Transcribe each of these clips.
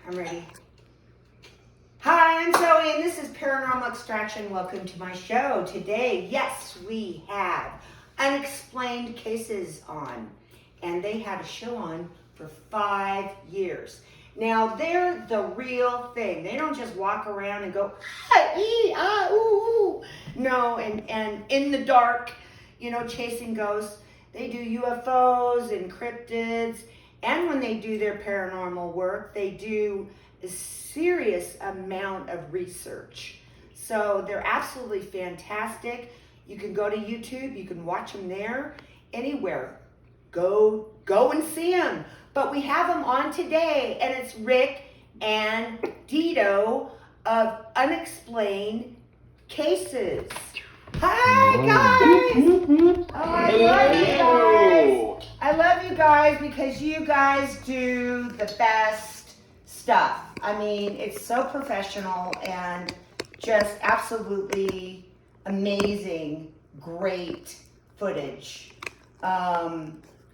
I'm ready. Hi, I'm Zoe, and this is Paranormal Extraction. Welcome to my show. Today, yes, we have Unexplained Cases on, and they had a show on for 5 years. Now, they're the real thing. They don't just walk around and go, ah, ee, ah, ooh, ooh. No, and in the dark, chasing ghosts. They do UFOs and cryptids, and when they do their paranormal work, they do a serious amount of research. So they're absolutely fantastic. You can go to YouTube, you can watch them there, anywhere. Go and see them. But we have them on today, and it's Rick and Dedo of Unexplained Cases. Hi, guys! Oh, I love you guys. I love you guys because you guys do the best stuff. I mean, it's so professional and just absolutely amazing, great footage of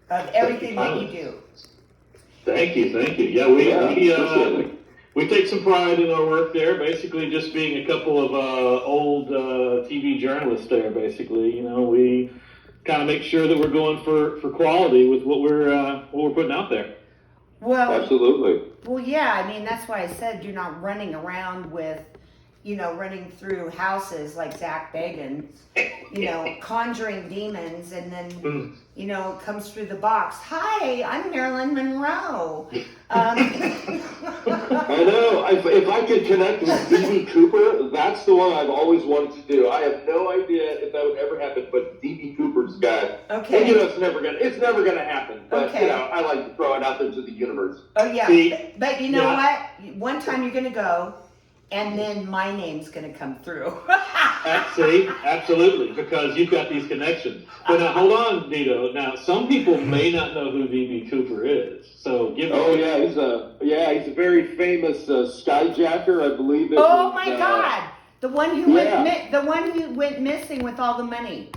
everything that you do. Thank you. Yeah, we take some pride in our work there. Basically, just being a couple of old TV journalists there. Basically, we kind of make sure that we're going for quality with what we're putting out there. Well, absolutely. Well, yeah. I mean, that's why I said you're not running around with, running through houses like Zach Bagans, conjuring demons, and then, it comes through the box. Hi, I'm Marilyn Monroe. I know. If I could connect with D.B. Cooper, that's the one I've always wanted to do. I have no idea if that would ever happen, but D.B. Cooper's got. Okay. And, it's never gonna happen. But okay. I like to throw it out there to the universe. Oh yeah. But you know what? One time you're gonna go. And then my name's going to come through. See, absolutely, because you've got these connections. But now, hold on, Dedo. Now, some people may not know who D.B. Cooper is. So, give me. Oh yeah, he's a very famous skyjacker, I believe. Oh my God, the one who went missing with all the money.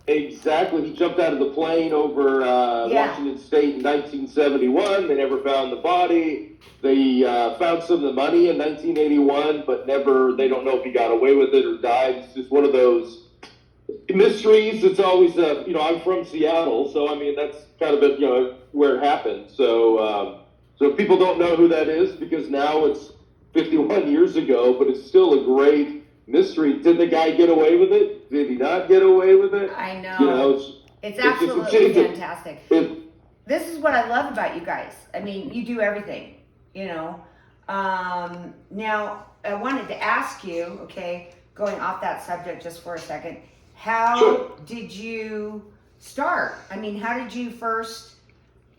Exactly. He jumped out of the plane over Washington State in 1971. They never found the body. They found some of the money in 1981, but they don't know if he got away with it or died. It's just one of those mysteries. It's always, I'm from Seattle, so I mean, that's kind of where it happened. So people don't know who that is because now it's 51 years ago, but it's still a great mystery. Did the guy get away with it? Did he not get away with it? I know. It's absolutely fantastic. This is what I love about you guys. I mean, you do everything. Now I wanted to ask you, okay, going off that subject just for a second, how did you start? I mean, how did you first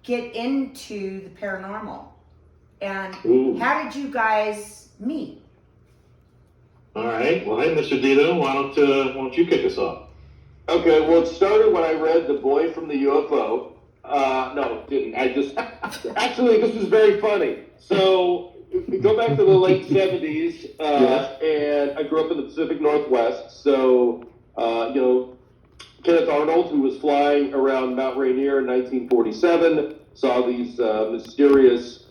get into the paranormal? And how did you guys meet? All right. Well, hey, Mr. Dedo, why don't you kick us off? Okay. Well, it started when I read The Boy from the UFO. No, it didn't. Actually, this is very funny. So, we go back to the late 70s, and I grew up in the Pacific Northwest. So, Kenneth Arnold, who was flying around Mount Rainier in 1947, saw these mysterious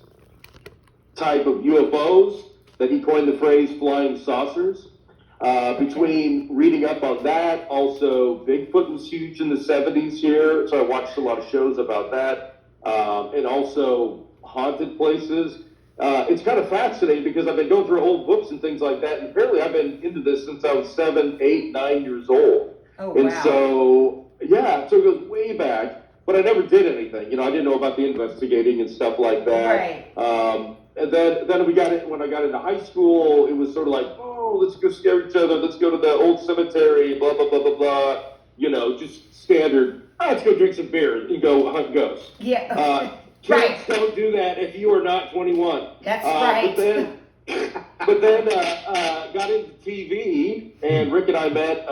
type of UFOs that he coined the phrase flying saucers. Between reading up on that, also Bigfoot was huge in the 70s here, so I watched a lot of shows about that, and also haunted places. It's kind of fascinating because I've been going through old books and things like that, and apparently I've been into this since I was 7, 8, 9 years old. Oh, and wow. So it goes way back, but I never did anything. I didn't know about the investigating and stuff like that. Right. And then when I got into high school, it was sort of like, let's go scare each other. Let's go to the old cemetery, blah, blah, blah, blah, blah. Just standard. Let's go drink some beer and go hunt ghosts. Yeah. Kids don't do that if you are not 21. That's right. But then got into TV, and Rick and I met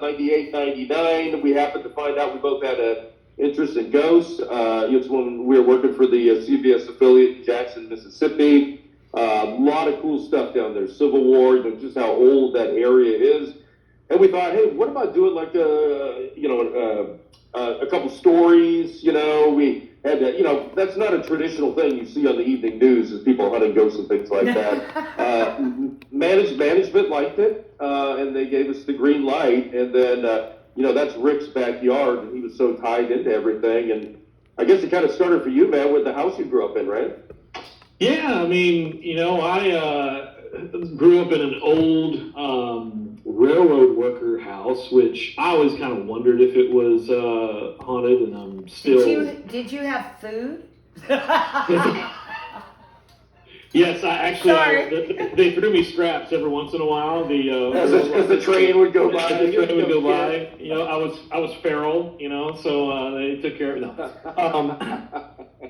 98, 99. We happened to find out we both had an interest in ghosts. It's when we were working for the CBS affiliate in Jackson, Mississippi. A lot of cool stuff down there. Civil War, just how old that area is. And we thought, hey, what about doing like a couple stories? had to, that's not a traditional thing you see on the evening news, is people hunting ghosts and things like that. Management liked it, and they gave us the green light. And then, that's Rick's backyard, and he was so tied into everything. And I guess it kind of started for you, man, with the house you grew up in, right? Yeah, I mean, I grew up in an old railroad worker house, which I always kind of wondered if it was haunted, and I'm still. Did you have food? Yes, they threw me scraps every once in a while. As the train would go by. As the train would go by. I was feral, so they took care of it. No.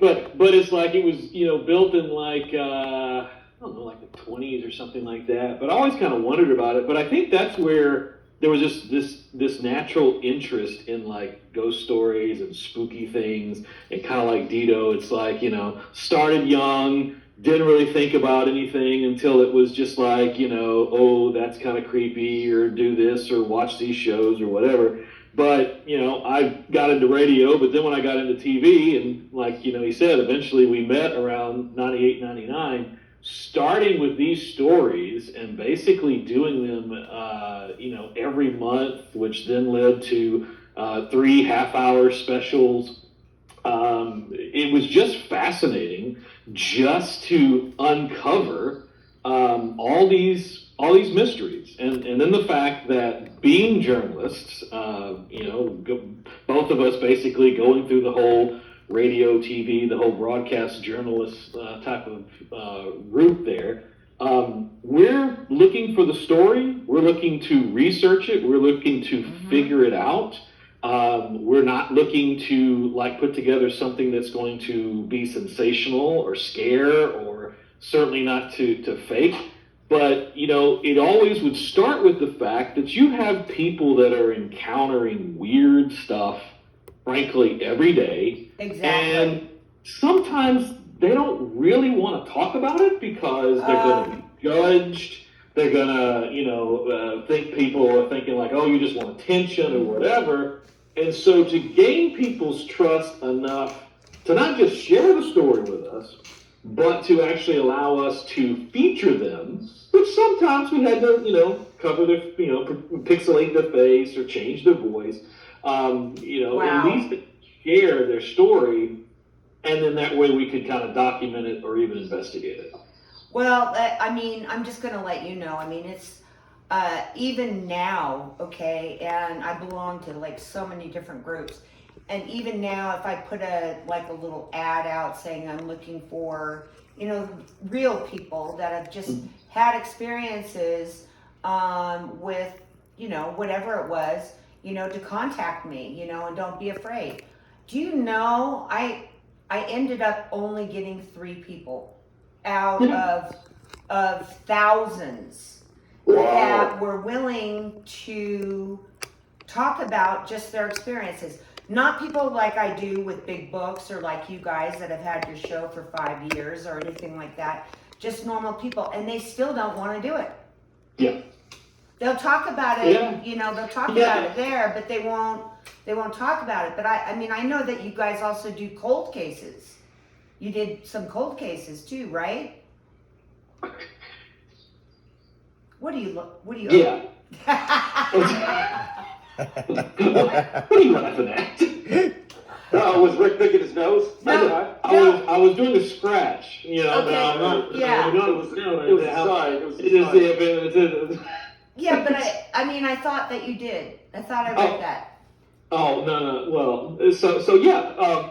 But it's like it was, built in like I don't know, like the 20s or something like that. But I always kind of wondered about it. But I think that's where there was just this natural interest in like ghost stories and spooky things, and kind of like Dedo. It's like, started young. Didn't really think about anything until it was just like, oh, that's kind of creepy, or do this, or watch these shows, or whatever. But, I got into radio, but then when I got into TV, and like, he said, eventually we met around 98, 99, starting with these stories and basically doing them, every month, which then led to 3 half-hour specials. It was just fascinating just to uncover all these mysteries, and then the fact that being journalists, both of us basically going through the whole radio, TV, the whole broadcast journalist type of route there. We're looking for the story. We're looking to research it. We're looking to figure it out. We're not looking to like put together something that's going to be sensational or scare, or certainly not to fake. But, it always would start with the fact that you have people that are encountering weird stuff, frankly, every day. Exactly. And sometimes they don't really want to talk about it because they're going to be judged. They're going to, think people are thinking like, oh, you just want attention or whatever. And so to gain people's trust enough to not just share the story with us, but to actually allow us to feature them, which sometimes we had to, cover their, pixelate their face or change their voice, Wow. at least share their story, and then that way we could kind of document it or even investigate it. Well, I'm just going to let you know. It's even now, okay, and I belong to like so many different groups. And even now, if I put a little ad out saying I'm looking for, real people that have just had experiences with, whatever it was, to contact me, and don't be afraid. Do you know, I ended up only getting 3 people out of thousands that were willing to talk about just their experiences. Not people like I do with big books, or like you guys that have had your show for 5 years or anything like that. Just normal people, and they still don't want to do it. Yeah. They'll talk about it, Yeah. they'll talk about it there, but they won't talk about it. But I know that you guys also do cold cases. You did some cold cases too, right? What do you Yeah. What are you laughing at? Was Rick picking his nose? No. I was doing a scratch, Okay. Yeah. It was a sign. It was a sign. Yeah, but I thought that you did. I thought I read that. Oh, no. Well,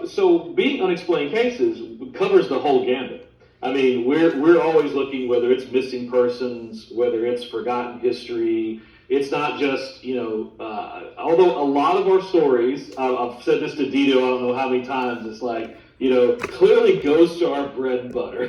so being Unexplained Cases covers the whole gambit. We're always looking, whether it's missing persons, whether it's forgotten history. It's not just, although a lot of our stories, I've said this to Dedo, I don't know how many times, it's like, clearly ghosts are our bread and butter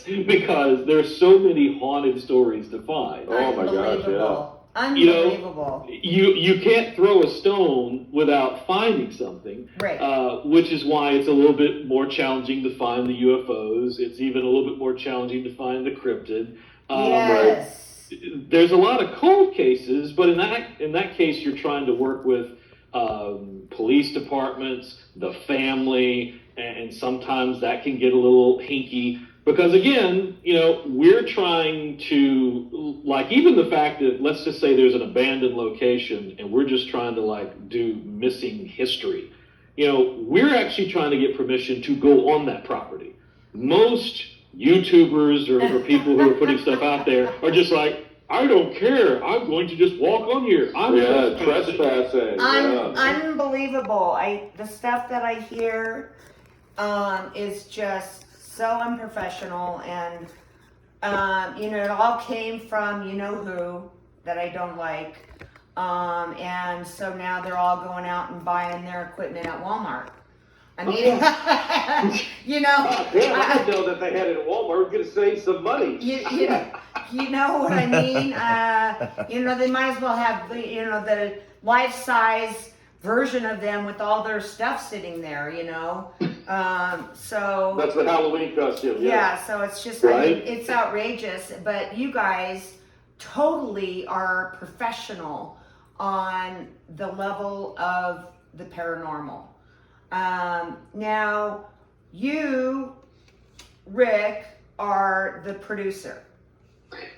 because there's so many haunted stories to find. Oh my gosh, yeah. Unbelievable. You can't throw a stone without finding something, right? Which is why it's a little bit more challenging to find the UFOs. It's even a little bit more challenging to find the cryptid. Yes. Right? There's a lot of cold cases, but in that case, you're trying to work with police departments, the family, and sometimes that can get a little hinky. Because again, we're trying to, like, even the fact that, let's just say there's an abandoned location and we're just trying to, like, do missing history. We're actually trying to get permission to go on that property. Most YouTubers or people who are putting stuff out there are just like, I don't care. I'm going to just walk on here. I'm trespassing. Unbelievable. The stuff that I hear is just so unprofessional, and it all came from who that I don't like, and so now they're all going out and buying their equipment at Walmart. I mean, I didn't know that they had it at Walmart. We're going to save some money. You know what I mean? They might as well have the life-size version of them with all their stuff sitting there, so that's the Halloween costume. Yeah, so it's just, right? It's outrageous, but you guys totally are professional on the level of the paranormal. Now, you, Rick, are the producer.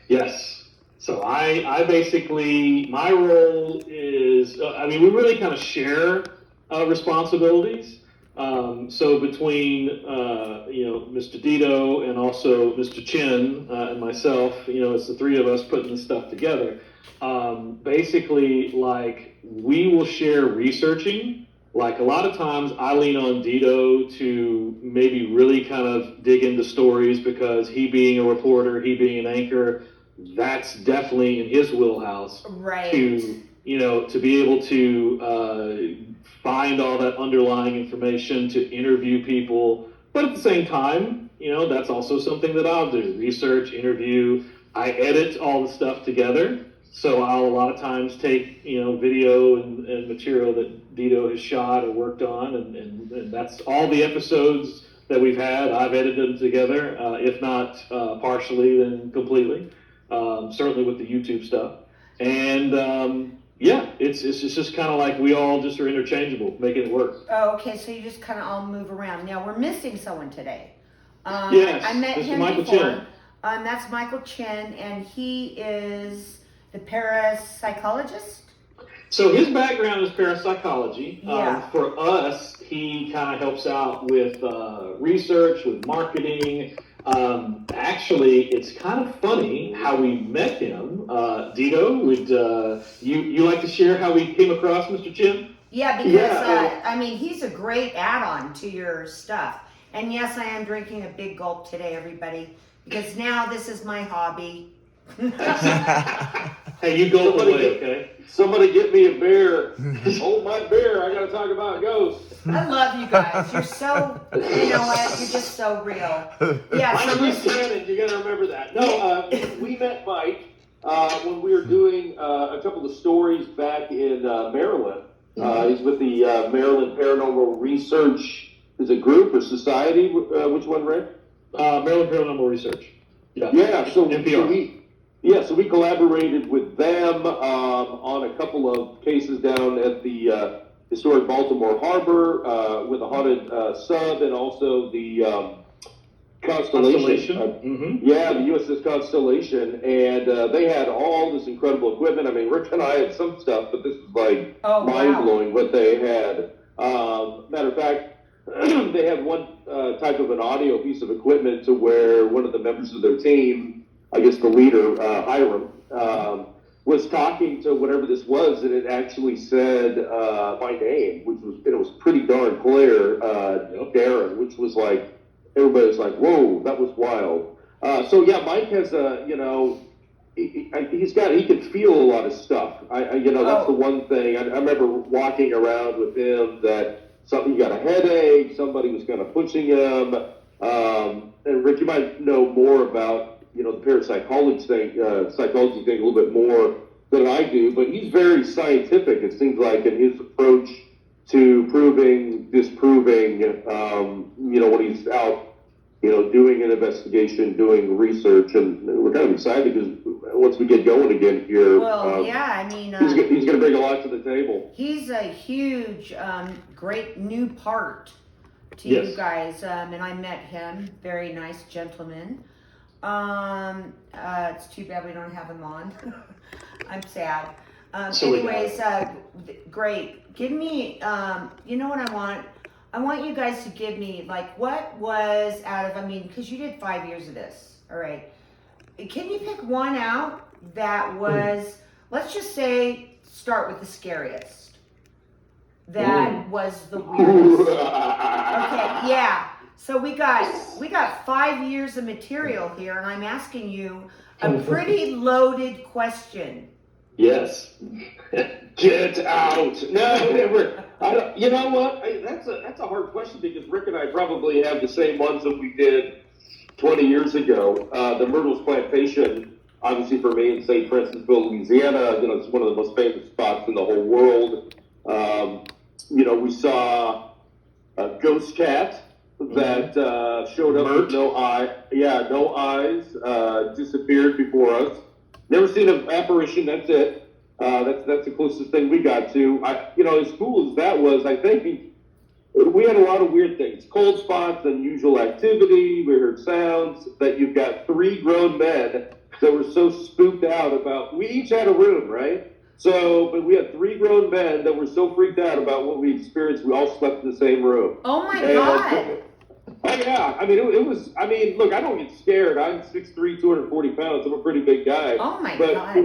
Yes. So I basically, my role is, we really kind of share responsibilities. So between, Mr. Dedo and also Mr. Chin and myself, it's the three of us putting this stuff together. Basically, like, we will share researching. Like, a lot of times I lean on Dedo to maybe really kind of dig into stories, because he being a reporter, he being an anchor, that's definitely in his wheelhouse. Right. To be able to find all that underlying information, to interview people. But at the same time, that's also something that I'll do. Research, interview. I edit all the stuff together. So I'll a lot of times take, video and material that Dedo has shot or worked on, and that's all the episodes that we've had. I've edited them together, if not partially, then completely. Certainly with the YouTube stuff. And it's just kind of like we all just are interchangeable, making it work. Oh, okay, so you just kind of all move around. Now, we're missing someone today. Yes, I met him Michael before. Chin. That's Michael Chin, and he is the parapsychologist. So his background is parapsychology. Yeah. For us, he kind of helps out with research, with marketing. Actually, it's kind of funny how we met him. Dedo, would you like to share how we came across Mr. Chin? Yeah, because he's a great add-on to your stuff. And yes, I am drinking a big gulp today, everybody, because now this is my hobby. Hey, you go away, okay? Somebody get me a beer. Hold my beer. I got to talk about ghosts. I love you guys. You're so, you know what? You're just so real. Yeah. I'm loose cannon. You got to remember that. No, we met Mike when we were doing a couple of stories back in Maryland. He's with the Maryland Paranormal Research. Is it group or society? Which one, Rick? Maryland Paranormal Research. Yeah. So NPR. So we collaborated with them on a couple of cases down at the historic Baltimore Harbor with a haunted sub, and also the Constellation. Yeah, the USS Constellation, and they had all this incredible equipment. I mean, Rick and I had some stuff, but this was like mind-blowing what they had. Matter of fact, they had one type of an audio piece of equipment to where one of the members of their team, I guess the leader, Hiram, was talking to whatever this was, and it actually said my name, which was, it was pretty darn clear, Darren, which was like, everybody was like, whoa, that was wild. So yeah, Mike has he can feel a lot of stuff. That's the one thing. I remember walking around with him that he got a headache, somebody was kind of pushing him. And Rick, you might know more about, the parapsychology thing a little bit more than I do, but he's very scientific, it seems like, in his approach to proving, disproving, when he's out, doing an investigation, doing research, and we're kind of excited because once we get going again here. Well, yeah, I mean, he's going to bring a lot to the table. he's a huge, great new part to Yes. you guys, and I met him. Very nice gentleman. It's too bad we don't have him on. I'm sad. Silly Anyways, great. Give me, you know what I want? I want you guys to give me, like, what was out of, I mean, because you did 5 years of this, all right. Can you pick one out that was, let's just say, start with the scariest. That was the weirdest. Okay, yeah. So we got 5 years of material here, and I'm asking you a pretty loaded question. Yes. Get out! No, never. I don't. You know what? That's a hard question because Rick and I probably have the same ones that we did 20 years ago. The Myrtles Plantation, obviously for me in St. Francisville, Louisiana. You know, it's one of the most famous spots in the whole world. You know, we saw a ghost cat that showed up with no eye. Yeah, no eyes. Disappeared before us. Never seen an apparition. That's it. That's the closest thing we got to. You know, as cool as that was, I think we had a lot of weird things. Cold spots, unusual activity. We heard sounds. That you've got 3 grown men that were so spooked out about. We each had a room, right? So, but we had 3 grown men that were so freaked out about what we experienced. We all slept in the same room. Oh my God! Oh yeah, I mean it was. I mean, look, I don't get scared. I'm 6'3", 240 pounds. I'm a pretty big guy. Oh my but God!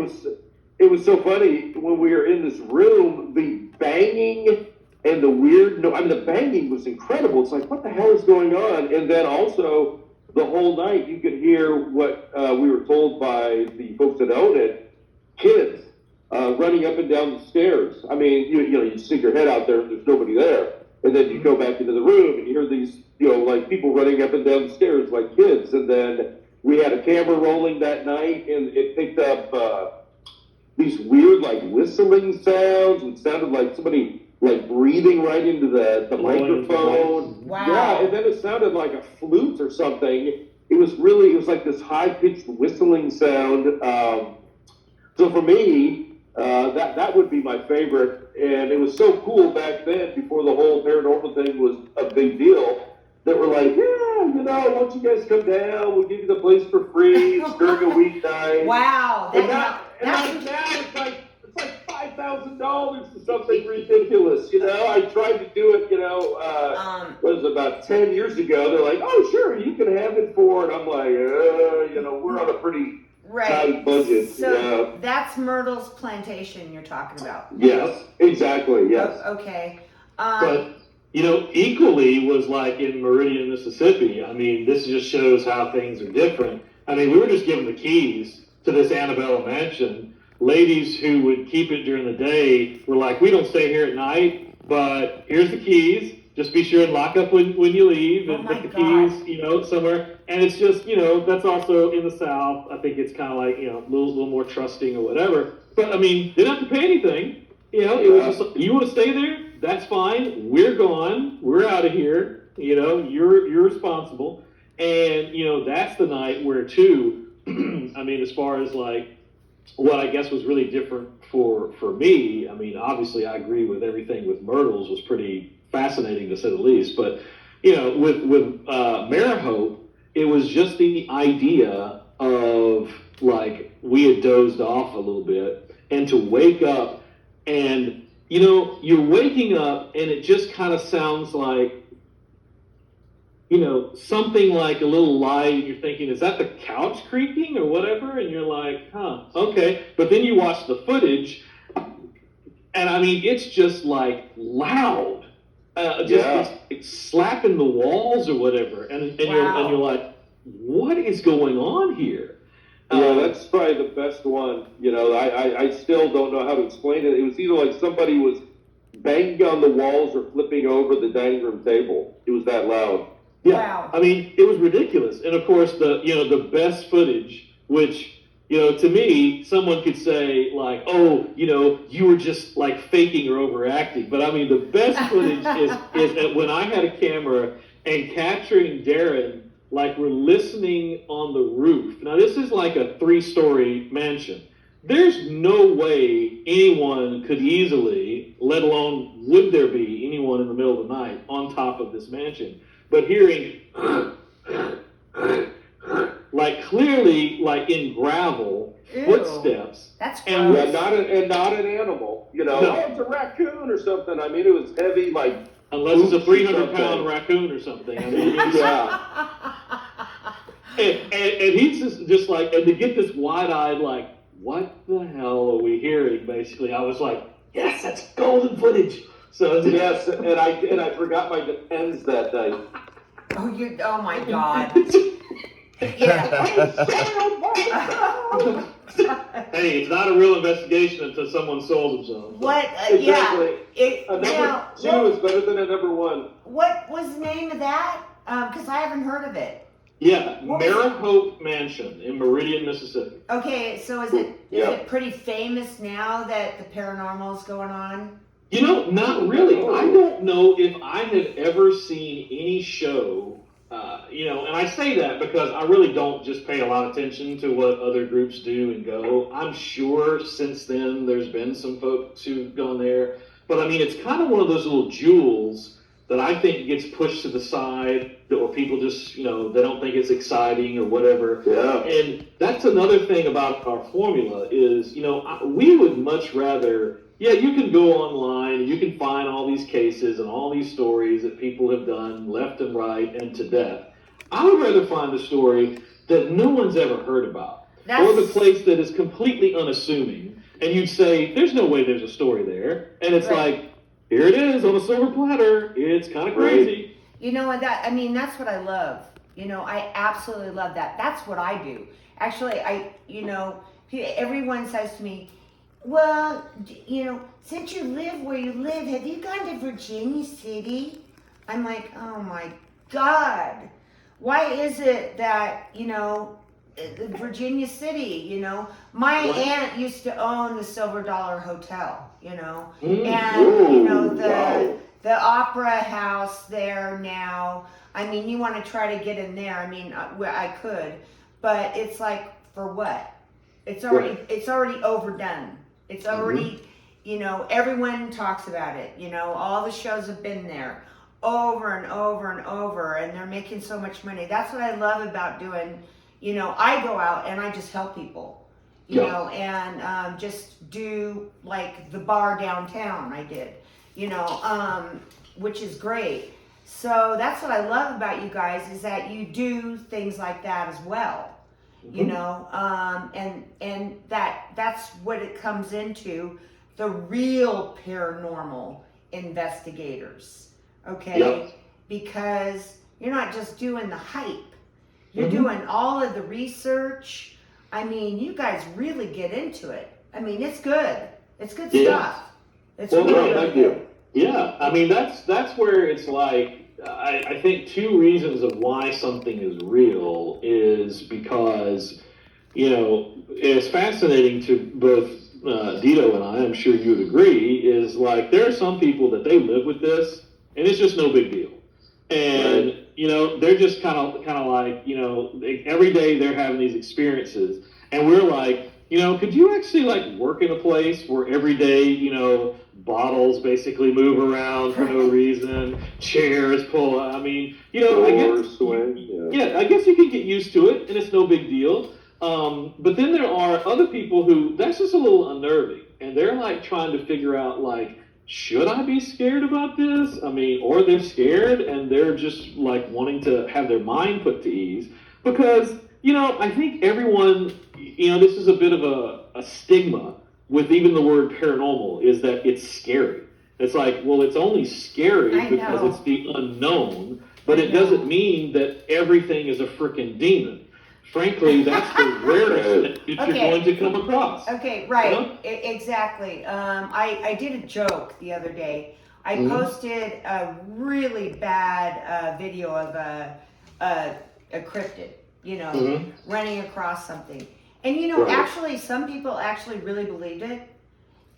it was so funny when we were in this room. The banging and the weird. No, I mean the banging was incredible. It's like, what the hell is going on? And then also the whole night you could hear what we were told by the folks that own it. Kids running up and down the stairs. I mean, you know, you stick your head out there and there's nobody there. And then you go back into the room and you hear these, you know, like people running up and down the stairs like kids. And then we had a camera rolling that night and it picked up these weird, like, whistling sounds. It sounded like somebody, like, breathing right into the microphone. Wow. Yeah, and then it sounded like a flute or something. It was like this high-pitched whistling sound. So for me, that would be my favorite. And it was so cool back then, before the whole paranormal thing was a big deal, that we're like, yeah, you know, why don't you guys come down? We'll give you the place for free. It's during a weeknight. Wow. Now it's like $5,000 for something ridiculous. You know, I tried to do it. You know, was it about 10 years ago? They're like, oh, sure, you can have it for. And I'm like, you know, we're on a pretty tight budget. So that's Myrtle's Plantation you're talking about. Yes, exactly. Yes. Okay. But, you know, equally was like in Meridian, Mississippi. I mean, this just shows how things are different. I mean, we were just given the keys to this Annabella mansion. Ladies who would keep it during the day were like, we don't stay here at night, but here's the keys. Just be sure and lock up when you leave and put the keys, you know, somewhere. And it's just, you know, that's also in the South. I think it's kind of like, you know, a little more trusting or whatever. But, I mean, they didn't have to pay anything. You know, it was just, you want to stay there? That's fine. We're gone. We're out of here. You know, you're responsible. And, you know, that's the night where, too, I mean, as far as, like, what I guess was really different for me, I mean, obviously I agree with everything with Myrtles was pretty fascinating to say the least. But, you know, with Marihope, it was just the idea of, like, we had dozed off a little bit and to wake up and, you know, you're waking up and it just kind of sounds like, you know, something like a little light, and you're thinking, is that the couch creaking or whatever? And you're like, huh, okay. But then you watch the footage, and I mean, it's just like loud. It's slapping the walls or whatever. And you're like, what is going on here? Yeah, that's probably the best one. You know, I still don't know how to explain it. It was either like somebody was banging on the walls or flipping over the dining room table. It was that loud. Yeah, wow. I mean, it was ridiculous. And of course, the best footage, which, you know, to me, someone could say, like, oh, you know, you were just, like, faking or overacting. But, I mean, the best footage is when I had a camera and capturing Darren, like we're listening on the roof. Now, this is like a 3-story mansion. There's no way anyone could easily, let alone would there be anyone in the middle of the night on top of this mansion. But hearing, like clearly, like in gravel, Ew. footsteps. That's And gross. not an animal. You know, No. oh, it's a raccoon or something. I mean, it was heavy, like. Unless it's a Oops, or 300-pound something. raccoon or something. I mean, he's, Yeah. and he's just like, and to get this wide-eyed, like, what the hell are we hearing? Basically, I was like, yes, that's golden footage. So Yes, and I forgot my Depends that day. Oh my God. Yeah. Hey, it's not a real investigation until someone sold themselves. What? Exactly. Yeah. A number 2 is better than a number 1. What was the name of that? Because I haven't heard of it. Yeah, What was Marihope Mansion in Meridian, Mississippi. Okay, so is it pretty famous now that the paranormal is going on? You know, not really. I don't know if I have ever seen any show, and I say that because I really don't just pay a lot of attention to what other groups do and go. I'm sure since then there's been some folks who've gone there. But I mean, it's kind of one of those little jewels that I think gets pushed to the side, or people just, they don't think it's exciting or whatever. Yeah. And that's another thing about our formula is, we would much rather, you can go online and you can find all these cases and all these stories that people have done left and right and to death. I would rather find a story that no one's ever heard about, or the place that is completely unassuming, and you'd say, there's no way there's a story there, and it's like, here it is on a silver platter. It's kind of crazy. That's what I love. I absolutely love that. That's what I do. Actually, everyone says to me, well, since you live where you live, have you gone to Virginia City? I'm like, oh my God. Why is it that, Virginia City, my aunt used to own the Silver Dollar Hotel, and, the Opera House there now. I mean, you want to try to get in there. I mean, I could, but it's like, for what? It's already overdone. It's already, everyone talks about it. All the shows have been there over and over and over, and they're making so much money. That's what I love about doing. I go out and I just help people, and just do like the bar downtown I did, which is great. So that's what I love about you guys, is that you do things like that as well, and that's what it comes into, the real paranormal investigators, okay? Yep. Because you're not just doing the hype. You're doing all of the research. I mean, you guys really get into it. I mean, it's good. It's good stuff. It's really thank good. you. Yeah, I mean, that's where it's like, I think 2 reasons of why something is real is because, it's fascinating to both Dedo and I'm sure you would agree, is like, there are some people that they live with this and it's just no big deal. And, they're just kind of like, every day they're having these experiences. And we're like, could you actually like work in a place where every day, bottles basically move around for no reason, chairs pull, I mean, I guess you can get used to it and it's no big deal. But then there are other people who, that's just a little unnerving. And they're like trying to figure out like, should I be scared about this? I mean, or they're scared and they're just like wanting to have their mind put to ease. Because, I think everyone, this is a bit of a stigma with even the word paranormal, is that it's scary. It's like, well, it's only scary because it's the unknown, but it doesn't mean that everything is a frickin' demon. Frankly, that's the rarest that you're going to come across. Okay, right. Exactly. I did a joke the other day. I posted a really bad video of a cryptid, running across something. And actually, some people actually really believed it,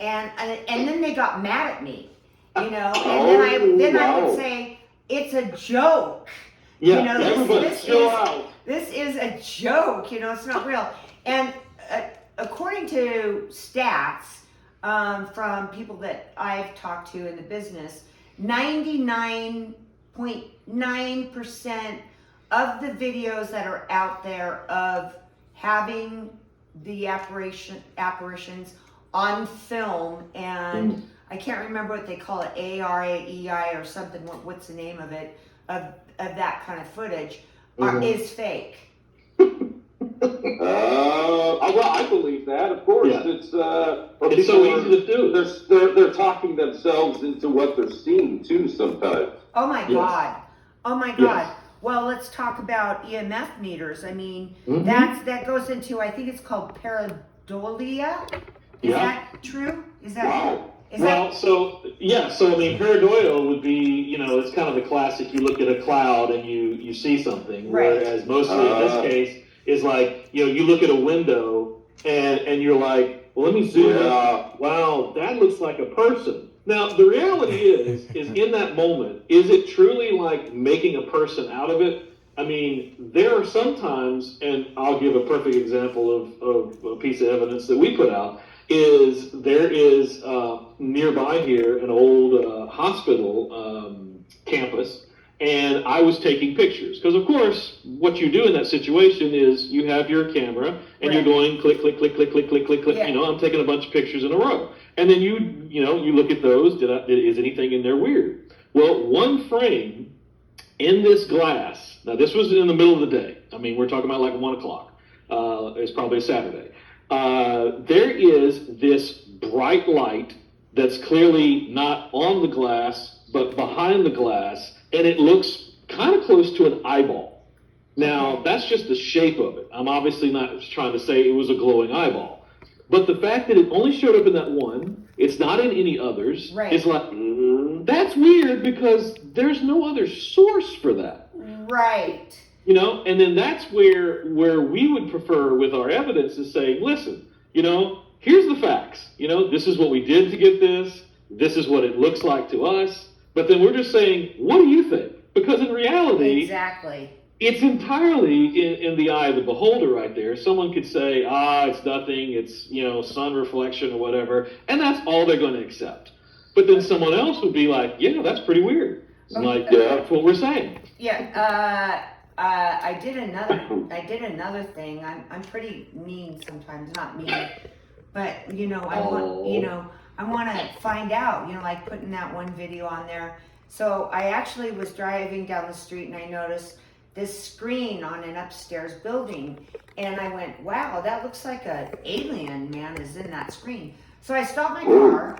and then they got mad at me, and then I would say it's a joke, Yeah, You know, everybody chill out. This is a joke. You know, it's not real. And according to stats from people that I've talked to in the business, 99.9% of the videos that are out there of having the apparitions on film, and I can't remember what they call it, ARAEI or something. What's the name of it? Of that kind of footage is fake. Well, I believe that. Of course, Yeah. it's so easy to do. They're talking themselves into what they're seeing too. Sometimes. Oh my Yes. God! Oh my God! Yes. Well, let's talk about EMF meters. I mean, Mhm. that goes into, I think it's called pareidolia. Is that true? Is that? Wow. So I mean, pareidolia would be, you know, it's kind of the classic. You look at a cloud and you see something, Right. whereas mostly in this case is like, you know, you look at a window and you're like, well, let me zoom in. Wow, that looks like a person. Now the reality is in that moment, is it truly like making a person out of it? I mean, there are sometimes, and I'll give a perfect example of a piece of evidence that we put out. There is nearby here an old hospital campus, and I was taking pictures because, of course, what you do in that situation is you have your camera and you're going click, click, click, click, click, click, click, click. Yeah. You know, I'm taking a bunch of pictures in a row, and then you look at those. Is anything in there weird? Well, one frame in this glass. Now, this was in the middle of the day. I mean, we're talking about like 1:00. It's probably a Saturday. There is this bright light that's clearly not on the glass, but behind the glass, and it looks kind of close to an eyeball. Now, that's just the shape of it. I'm obviously not trying to say it was a glowing eyeball. But the fact that it only showed up in that one, it's not in any others, Right. it's like, that's weird because there's no other source for that. Right. You know, and then that's where we would prefer with our evidence is saying, listen, you know, here's the facts. You know, this is what we did to get this. This is what it looks like to us. But then we're just saying, what do you think? Because in reality, Exactly. it's entirely in the eye of the beholder right there. Someone could say, it's nothing. It's, you know, sun reflection or whatever. And that's all they're going to accept. But then someone else would be like, yeah, that's pretty weird. I'm like, that's what we're saying. Yeah. I did another thing. I'm pretty mean sometimes, not mean, but you know, I want to find out, you know, like putting that one video on there. So I actually was driving down the street and I noticed this screen on an upstairs building, and I went, wow, that looks like an alien man is in that screen. So I stopped my car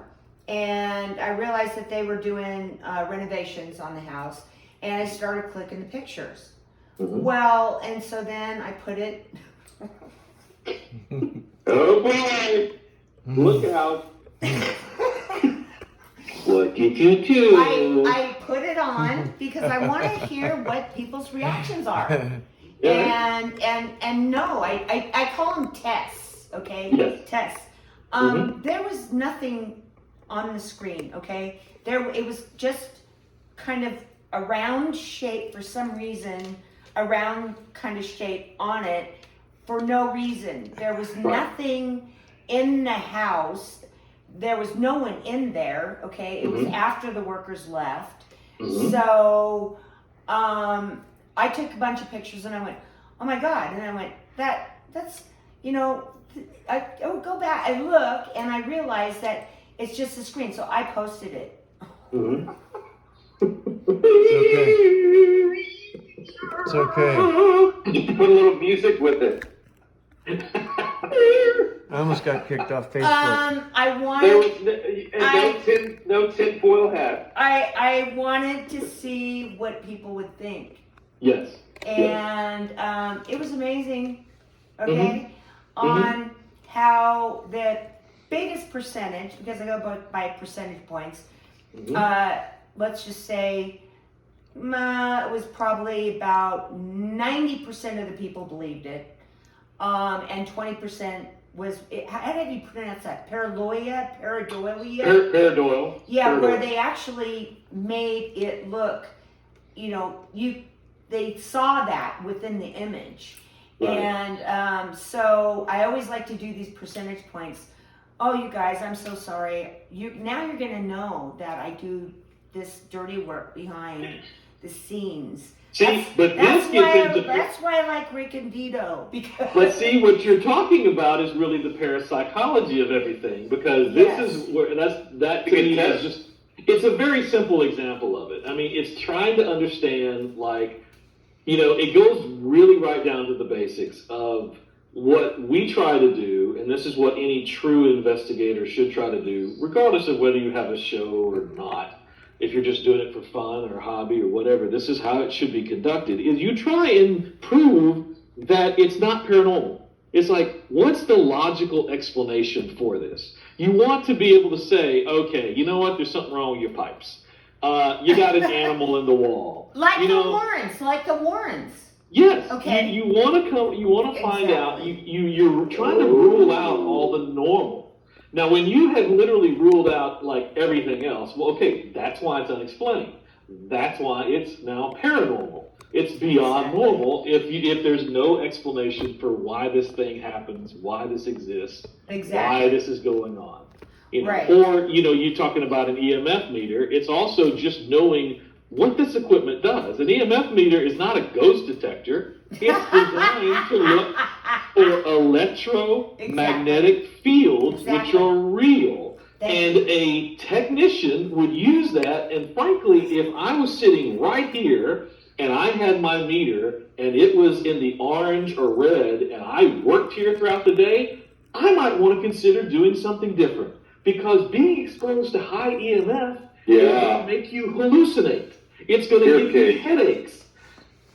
and I realized that they were doing renovations on the house, and I started clicking the pictures. Mm-hmm. Well, and so then I put it. Oh boy! Look out! What did you do? I put it on because I want to hear what people's reactions are. Yeah. And no, I call them tests, okay? Yes. Tests. There was nothing on the screen, okay? It was just kind of a round shape for some reason, a round kind of shape on it for no reason. There was nothing in the house. There was no one in there, okay? It was after the workers left. So I took a bunch of pictures and I went, oh my God. And I went, that's, you know, I would go back, I look, and I realized that it's just a screen. So I posted it. It's okay. You can put a little music with it. I almost got kicked off Facebook. I There wanted, was no tinfoil hat. I wanted to see what people would think. Yes. And it was amazing, okay, on how the biggest percentage, because I go by percentage points, let's just say it was probably about 90% of the people believed it, and 20% was, how did you pronounce that? Pareidolia? Paradoil. Yeah, where they actually made it look, you know, you they saw that within the image. Right. And so I always like to do these percentage points. Oh, you guys, I'm so sorry. Now you're going to know that I do this dirty work behind the scenes. See, but this gets into... That's why I like Rick and Dedo. Because... But see, what you're talking about is really the parapsychology of everything, because this is where that to me is just... It's a very simple example of it. I mean, it's trying to understand, like, you know, it goes really right down to the basics of what we try to do, and this is what any true investigator should try to do, regardless of whether you have a show or not. If you're just doing it for fun or a hobby or whatever, this is how it should be conducted, is you try and prove that it's not paranormal. It's like, what's the logical explanation for this? You want to be able to say, okay, you know what, there's something wrong with your pipes. You got an animal in the wall. Like the Warrens. Yes. Okay. You want to find out, you're trying to rule out all the normal. Now, when you have literally ruled out like everything else, well, okay, that's why it's unexplained. That's why it's now paranormal. It's beyond normal if there's no explanation for why this thing happens, why this exists, why this is going on. You know? Right. Or, you know, you're talking about an EMF meter. It's also just knowing what this equipment does. An EMF meter is not a ghost detector. It's designed to look for electromagnetic fields, which are real. And a technician would use that. And frankly, if I was sitting right here and I had my meter and it was in the orange or red and I worked here throughout the day, I might want to consider doing something different. Because being exposed to high EMF is going to make you hallucinate. It's going to give you headaches.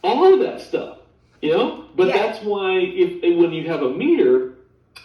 All of that stuff, you know? But that's why when you have a meter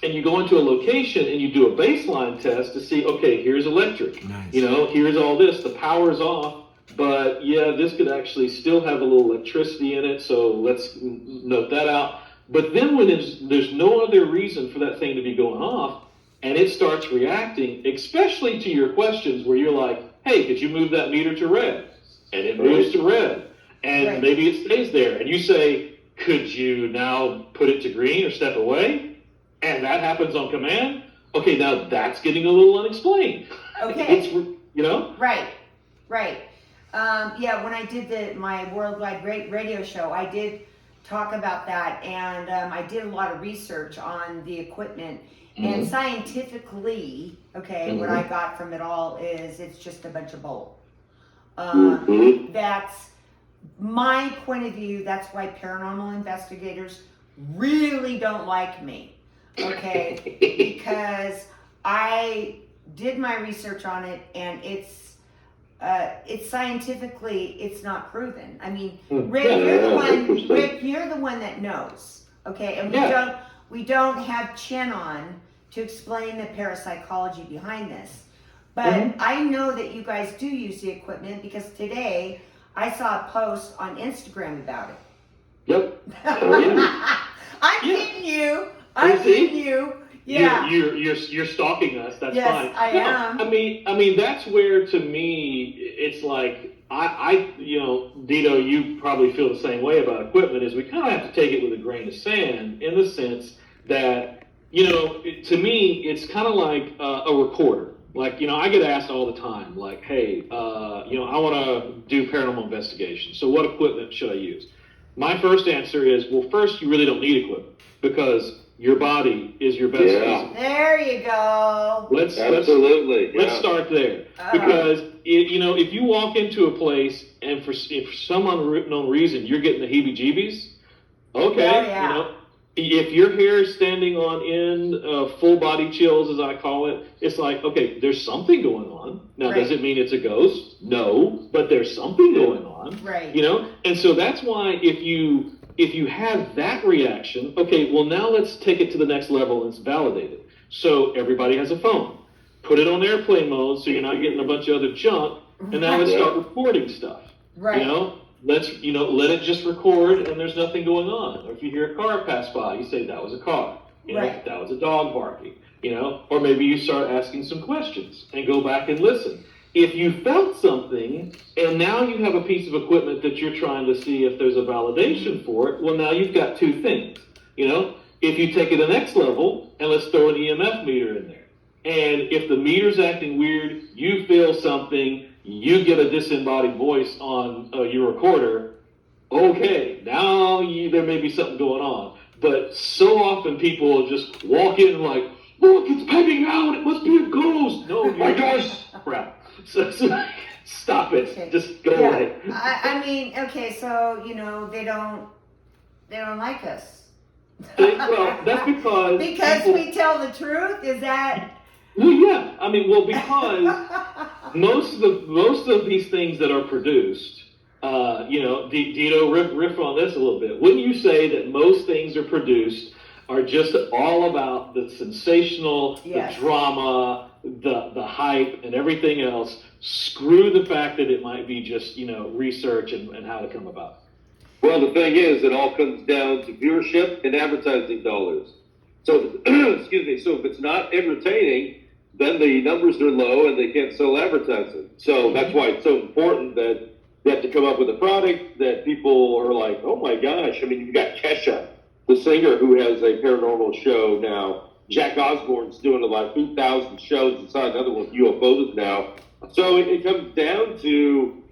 and you go into a location and you do a baseline test to see, okay, here's electric. Nice. You know, here's all this. The power's off. But, yeah, this could actually still have a little electricity in it, so let's note that out. But then when there's no other reason for that thing to be going off, and it starts reacting, especially to your questions where you're like, hey, could you move that meter to red? And it moves to red. And maybe it stays there. And you say, could you now put it to green or step away? And that happens on command? Okay, now that's getting a little unexplained. Okay. You know? Right. When I did my worldwide radio show, I did talk about that, and I did a lot of research on the equipment. And scientifically, what I got from it all is it's just a bunch of bull. That's my point of view. That's why paranormal investigators really don't like me. Okay, because I did my research on it, and it's scientifically, it's not proven. I mean, Rick, you're the one that knows. Okay, and we don't have Chen on to explain the parapsychology behind this. But I know that you guys do use the equipment because today I saw a post on Instagram about it. Yep. I'm kidding you. I'm kidding you. Yeah. You're stalking us. That's fine. I am. I mean that's where, to me, it's like I you know, Dedo, you probably feel the same way about equipment. Is we kind of have to take it with a grain of sand in the sense that, you know, to me it's kind of like a recorder. Like, you know, I get asked all the time, like, hey, you know, I want to do paranormal investigation. So what equipment should I use? My first answer is, well, first, you really don't need equipment because your body is your best physical. There you go. Let's start there. Because, you know, if you walk into a place and for some unknown reason you're getting the heebie-jeebies, okay, you know, if your hair is standing on end, full body chills, as I call it, it's like, okay, there's something going on. Now, does it mean it's a ghost? No, but there's something going on. Right. You know, and so that's why if you have that reaction, okay, well, now let's take it to the next level and validate it. So everybody has a phone. Put it on airplane mode so you're not getting a bunch of other junk, and now let's start recording stuff. Right. You know? Let it just record and there's nothing going on. Or if you hear a car pass by, you say that was a car. You know, that was a dog barking. You know, or maybe you start asking some questions and go back and listen. If you felt something, and now you have a piece of equipment that you're trying to see if there's a validation for it, well, now you've got two things. If you take it the next level, and let's throw an EMF meter in there. And if the meter's acting weird, you feel something, you get a disembodied voice on your recorder, okay, now there may be something going on. But so often people just walk in and like, look, it's piping out, it must be a ghost. No, my gosh, crap. So stop it. Okay. Just go away. I mean, okay, so, they don't like us. Well, that's because we tell the truth. Is that? Well, yeah. I mean, because most of these things that are produced, Dedo, riff on this a little bit. Wouldn't you say that most things are produced are just all about the sensational, yes, the drama, the hype, and everything else? Screw the fact that it might be just research and how to come about. Well, the thing is, it all comes down to viewership and advertising dollars. So, excuse me. So if it's not entertaining, then the numbers are low and they can't sell advertising. So that's why it's so important that they have to come up with a product that people are like, oh my gosh. I mean, you've got Kesha, the singer who has a paranormal show now. Jack Osborne's doing about 8,000 shows and saw another one with UFOs now. So it comes down to,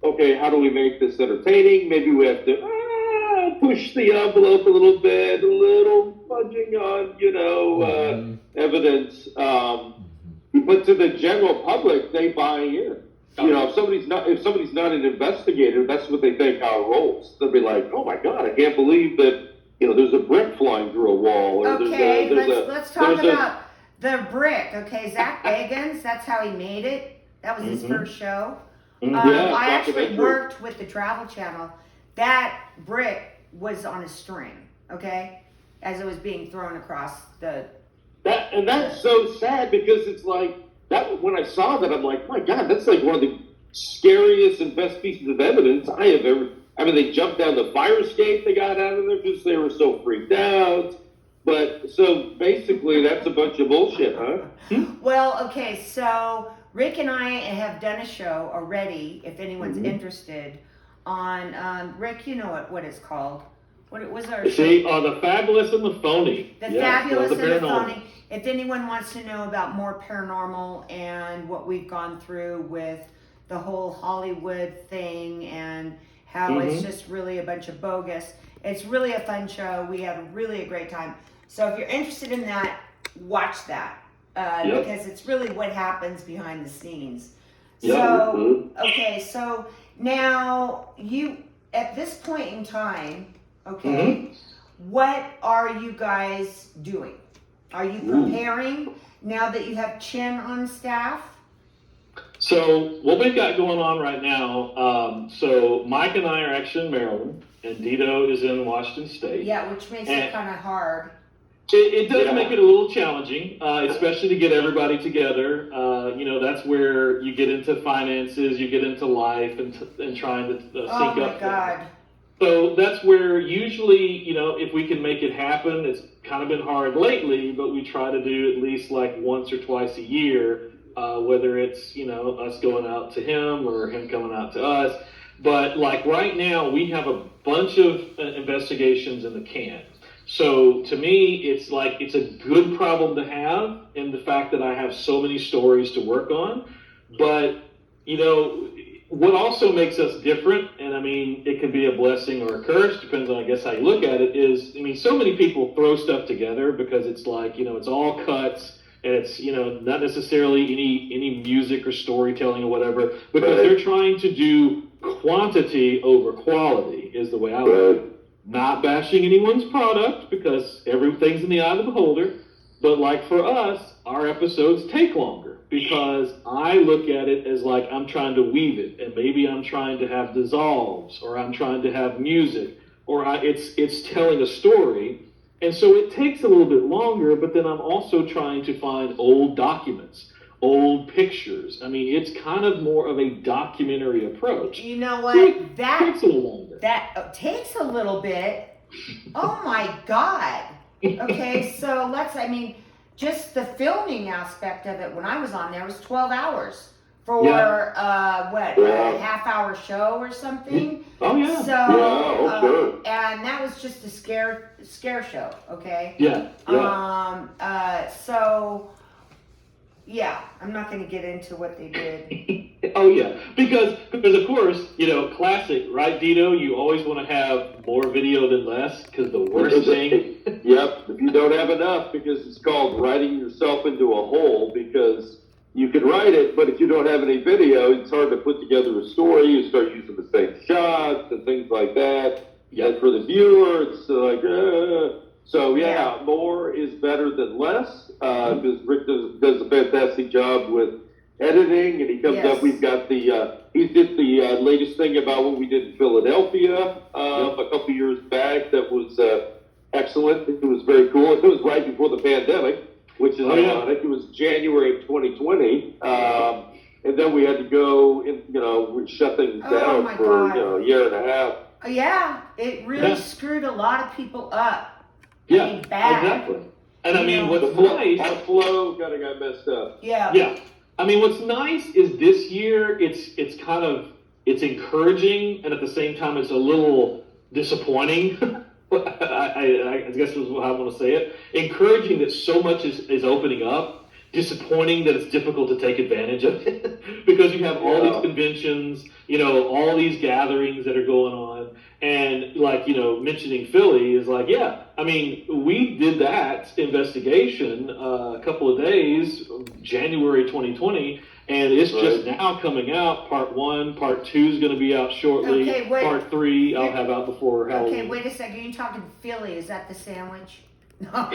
okay, how do we make this entertaining? Maybe we have to push the envelope a little bit, a little fudging on, evidence. But to the general public, they buy in. If somebody's not an investigator, that's what they think how it rolls. They'll be like, oh my God, I can't believe that, there's a brick flying through a wall. Or okay, let's talk about the brick. Okay, Zach Bagans, that's how he made it. That was his first show. I actually worked with the Travel Channel. That brick was on a string, okay, as it was being thrown across the. That's so sad because it's like that. When I saw that, I'm like, my God, that's like one of the scariest and best pieces of evidence I have ever. I mean, they jumped down the fire escape they got out of there because they were so freaked out. But so basically, that's a bunch of bullshit, huh? Well, okay, so Rick and I have done a show already, if anyone's interested, on, Rick, you know what it's called. What was our show? The Fabulous and the Phony. The Fabulous and the Phony. If anyone wants to know about more paranormal and what we've gone through with the whole Hollywood thing and how it's just really a bunch of bogus, it's really a fun show. We have really a great time. So if you're interested in that, watch that. Because it's really what happens behind the scenes. So, okay, so now you, at this point in time, okay, what are you guys doing? Are you preparing now that you have Chin on staff? So what we've got going on right now, so Mike and I are actually in Maryland, and Dedo is in Washington State. Yeah, which makes it kind of hard. It does make it a little challenging, especially to get everybody together. That's where you get into finances, you get into life, and trying to sync up. Oh my God. So that's where usually, if we can make it happen, it's kind of been hard lately, but we try to do at least like once or twice a year, whether it's, us going out to him or him coming out to us. But like right now, we have a bunch of investigations in the can. So to me, it's like it's a good problem to have in the fact that I have so many stories to work on. But, what also makes us different, and I mean, it can be a blessing or a curse, depends on, I guess, how you look at it, is, so many people throw stuff together because it's like, it's all cuts, and it's, not necessarily any music or storytelling or whatever, because they're trying to do quantity over quality, is the way I look at it. Not bashing anyone's product, because everything's in the eye of the beholder, but like for us, our episodes take longer, because I look at it as like I'm trying to weave it, and maybe I'm trying to have dissolves, or I'm trying to have music, or it's telling a story, and so it takes a little bit longer, but then I'm also trying to find old documents, old pictures. I mean, it's kind of more of a documentary approach. You know what? So that takes a little longer. That takes a little bit. Oh my God. Okay, so just the filming aspect of it when I was on there was 12 hours for what, Yeah. a half-hour show or something. Oh yeah. So, Yeah, sure. and that was just a scare show, okay? Yeah. Yeah. So, yeah, I'm not going to get into what they did. Oh yeah, because of course, classic, right, Dedo? You always want to have more video than less, because the worst thing. Yep, if you don't have enough, because it's called writing yourself into a hole, because you can write it, but if you don't have any video, it's hard to put together a story. You start using the same shots and things like that. Yeah. And for the viewer, it's like, So yeah, more is better than less, because Rick does a fantastic job with editing, and he comes up. We've got he did the latest thing about what we did in Philadelphia a couple years back. That was excellent. It was very cool. It was right before the pandemic, which is ironic. It was January of 2020, and then we had to go and we shut things down for a year and a half. Yeah, it really screwed a lot of people up. Yeah, bad. exactly. And I mean, what's Our nice? flow kind of got messed up. Yeah. Yeah. I mean, what's nice is this year it's kind of encouraging, and at the same time it's a little disappointing. I guess is how I want to say it. Encouraging that so much is opening up. Disappointing that it's difficult to take advantage of it because you have all these conventions, all these gatherings that are going on. And mentioning Philly is like, yeah, I mean, we did that investigation a couple of days, January 2020, and it's just now coming out. Part 1, part 2 is going to be out shortly. Okay, wait. Part 3 I'll have out before Halloween. Okay, wait a second. You're talking Philly. Is that the sandwich? No. No,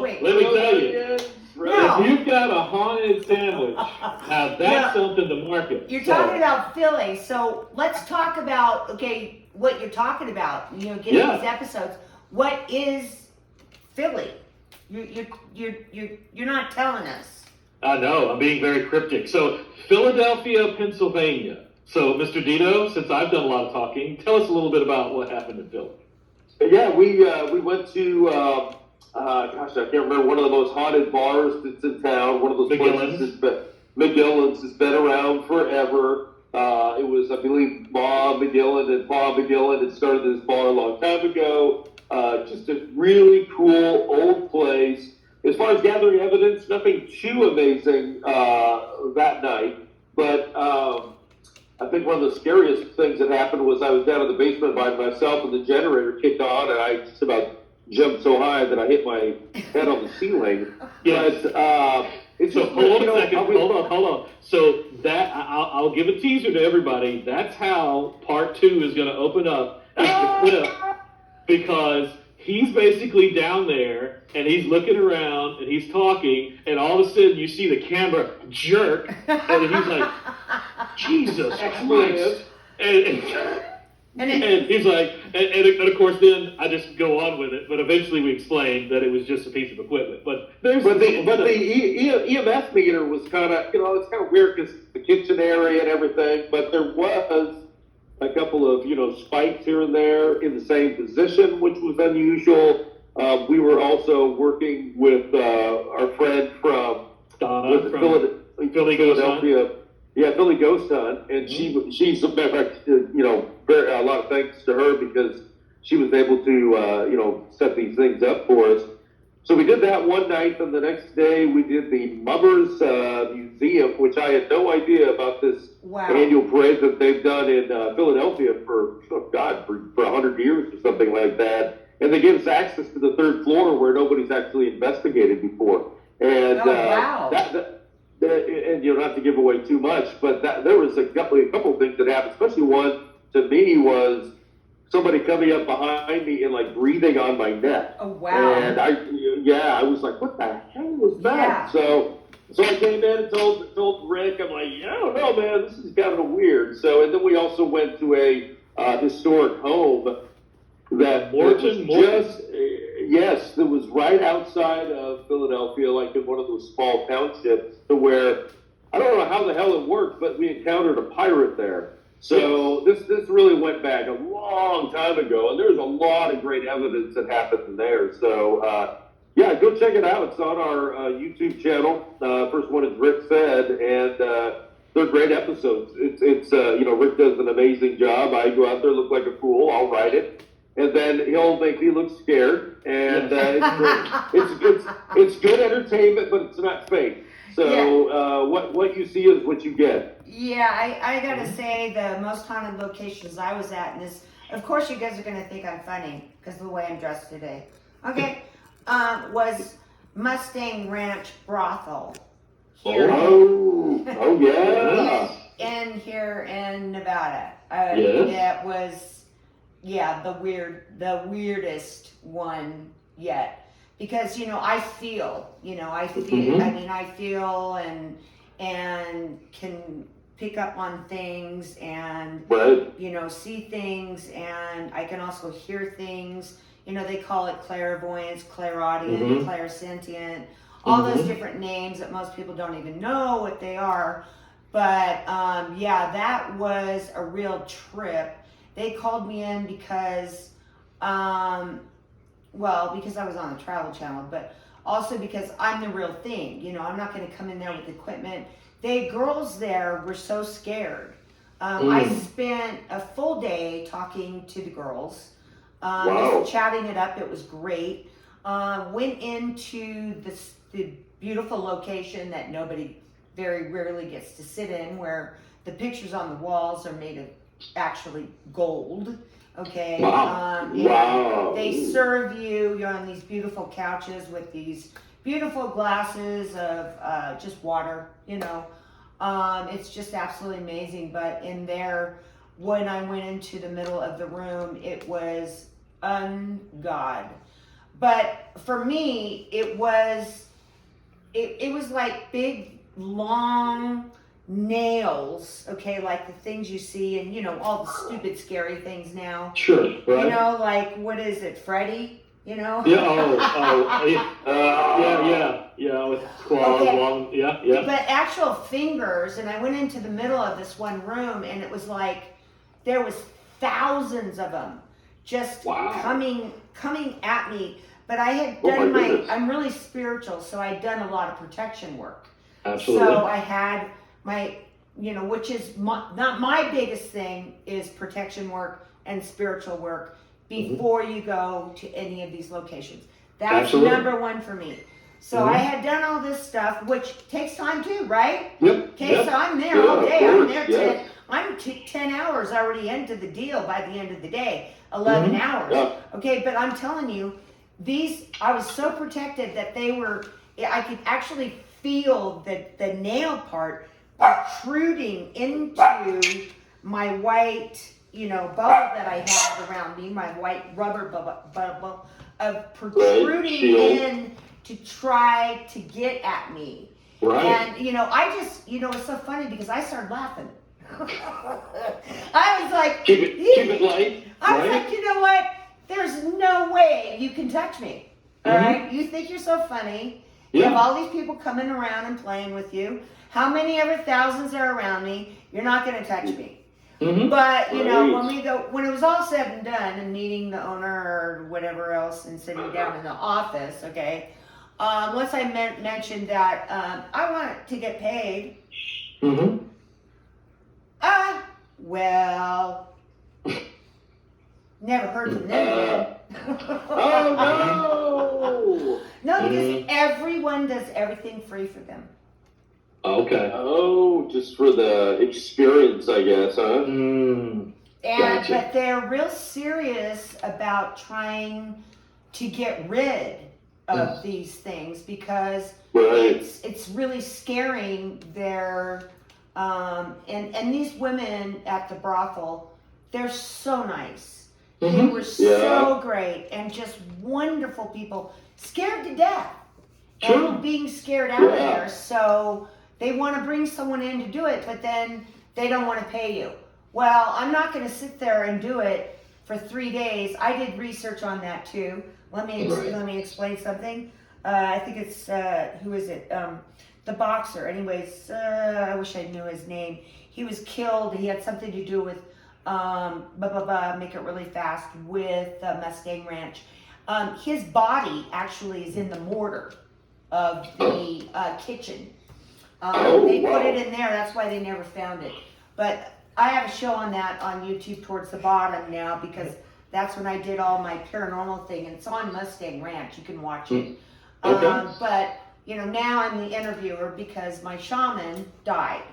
wait. Let me tell you. No. If you've got a haunted sandwich, now that's something to market. You're talking about Philly, so let's talk about what you're talking about. Getting these episodes. What is Philly? You're not telling us. I know. I'm being very cryptic. So Philadelphia, Pennsylvania. So Mr. Dedo, since I've done a lot of talking, tell us a little bit about what happened in Philly. Yeah, we went to I can't remember, one of the most haunted bars that's in town. One of those places McGillen's has been around forever. It was, I believe, Ma McGillen and Pa McGillen had started this bar a long time ago. Just a really cool old place. As far as gathering evidence, nothing too amazing that night, but I think one of the scariest things that happened was I was down in the basement by myself and the generator kicked on and I just about jumped so high that I hit my head on the ceiling. Yes. But it's So just, hold on a second. Hold on. So that I'll give a teaser to everybody. That's how part 2 is going to open up as the clip, because he's basically down there and he's looking around and he's talking, and all of a sudden you see the camera jerk, and he's like, Jesus Christ. And he's like, and of course, then I just go on with it. But eventually, we explained that it was just a piece of equipment. But the EMF meter was kind of, it's kind of weird because the kitchen area and everything. But there was a couple of, spikes here and there in the same position, which was unusual. We were also working with our friend from Donna from Philadelphia. Yeah, Philly Ghost Hunt, and she's a matter of fact, a lot of thanks to her because she was able to, set these things up for us. So we did that one night, and the next day we did the Mummers Museum, which I had no idea about this annual parade that they've done in Philadelphia for 100 years or something like that. And they give us access to the 3rd floor where nobody's actually investigated before. And and not to give away too much, but there was a couple of things that happened. Especially one to me was somebody coming up behind me and like breathing on my neck. Oh wow! And I was like, what the hell was that? Yeah. So I came in and told Rick, I'm like, I don't know, man, this is kind of weird. So and then we also went to a historic home that Morton. Yes, it was right outside of Philadelphia, like in one of those small townships, to where I don't know how the hell it worked, but we encountered a pirate there. So this really went back a long time ago, and there's a lot of great evidence that happened there. So Yeah, go check it out. It's on our YouTube channel. First one is Rick Said, and they're great episodes. It's Rick does an amazing job. I go out there, look like a fool, I'll write it, and then he'll make me look scared, and it's great. It's good entertainment, but it's not fake. So what you see is what you get. Yeah, I gotta say the most haunted locations I was at, and this, of course, you guys are gonna think I'm funny because of the way I'm dressed today. Okay, was Mustang Ranch Brothel here here in Nevada. That was the weirdest one yet, because I feel I feel and can pick up on things and see things, and I can also hear things. They call it clairvoyance, clairaudient, clairsentient, all those different names that most people don't even know what they are. But that was a real trip. They called me in because I was on the Travel Channel, but also because I'm the real thing. I'm not going to come in there with equipment. Girls there were so scared. I spent a full day talking to the girls, just chatting it up. It was great. Went into the beautiful location that nobody very rarely gets to sit in, where the pictures on the walls are made of actually gold. Okay. They serve you. You're on these beautiful couches with these beautiful glasses of just water. It's just absolutely amazing. But in there, when I went into the middle of the room, it was ungod. But for me, it was like big, long nails, okay, like the things you see in, all the stupid, scary things now. Sure, right. Like, what is it, Freddy? Yeah, with claws, long, But actual fingers, and I went into the middle of this one room, and it was like there was thousands of them just coming at me. But I had done I'm really spiritual, so I'd done a lot of protection work. Absolutely. So I had my, which is not my biggest thing, is protection work and spiritual work before you go to any of these locations. That's number one for me. So I had done all this stuff, which takes time too, right? Yep. Okay, so I'm there all day. I'm there 10 hours already into the deal by the end of the day, 11 hours. Yeah. Okay, but I'm telling you, I was so protected that I could actually feel the nail part protruding into my white, bubble that I had around me, my white rubber bubble of protruding in to try to get at me. Right. And, I just, it's so funny because I started laughing. I was like, keep it light. I was like, you know what? There's no way you can touch me. All right? You think you're so funny. You have all these people coming around and playing with you. How many ever thousands are around me? You're not going to touch me. But, when it was all said and done, and meeting the owner or whatever else and sitting down in the office, okay, once I mentioned that I want to get paid, well, never heard from them again. Oh, no! No, because everyone does everything free for them. Okay. Oh, just for the experience, I guess, huh? But they're real serious about trying to get rid of these things because it's really scaring their and these women at the brothel, they're so nice. They were so great and just wonderful people, scared to death and being scared out of there. So they want to bring someone in to do it, but then they don't want to pay you. Well, I'm not going to sit there and do it for 3 days. I did research on that too. Let me explain something. I think it's who is it? The boxer. Anyways, I wish I knew his name. He was killed. He had something to do with make it really fast, with Mustang Ranch. His body actually is in the mortar of the kitchen. They put it in there. That's why they never found it. But I have a show on that on YouTube towards the bottom now, because that's when I did all my paranormal thing, and it's on Mustang Ranch. You can watch it. But now I'm the interviewer because my shaman died.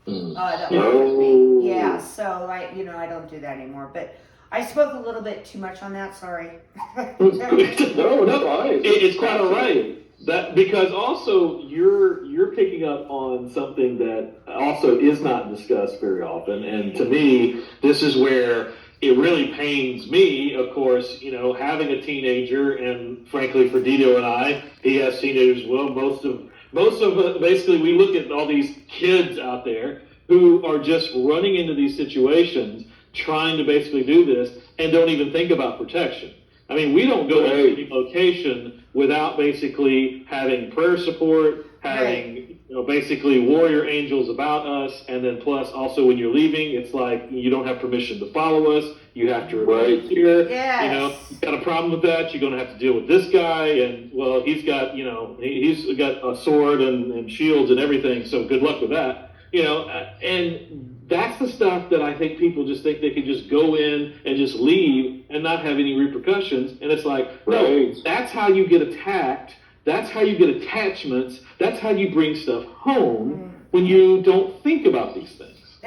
That worked with me. Yeah, so I don't do that anymore. But I spoke a little bit too much on that. Sorry. No, fine. It's quite all right. That because also you're picking up on something that also is not discussed very often, and to me, this is where it really pains me. Of course, having a teenager, and frankly, for Dedo and I, he has teenagers. Well, most of basically, we look at all these kids out there who are just running into these situations, trying to basically do this, and don't even think about protection. I mean, we don't go to any location without basically having prayer support, having basically warrior angels about us, and then plus also when you're leaving, it's like you don't have permission to follow us. You have to remain here. Yes. You've got a problem with that. You're going to have to deal with this guy, and well, he's got he's got a sword and shields and everything. So good luck with that. And that's the stuff that I think people just think they can just go in and just leave and not have any repercussions. And it's like, no, that's how you get attacked. That's how you get attachments. That's how you bring stuff home when you don't think about these things.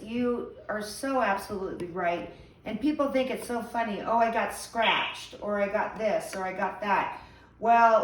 You are so absolutely right. And people think it's so funny. Oh, I got scratched, or I got this, or I got that. Well,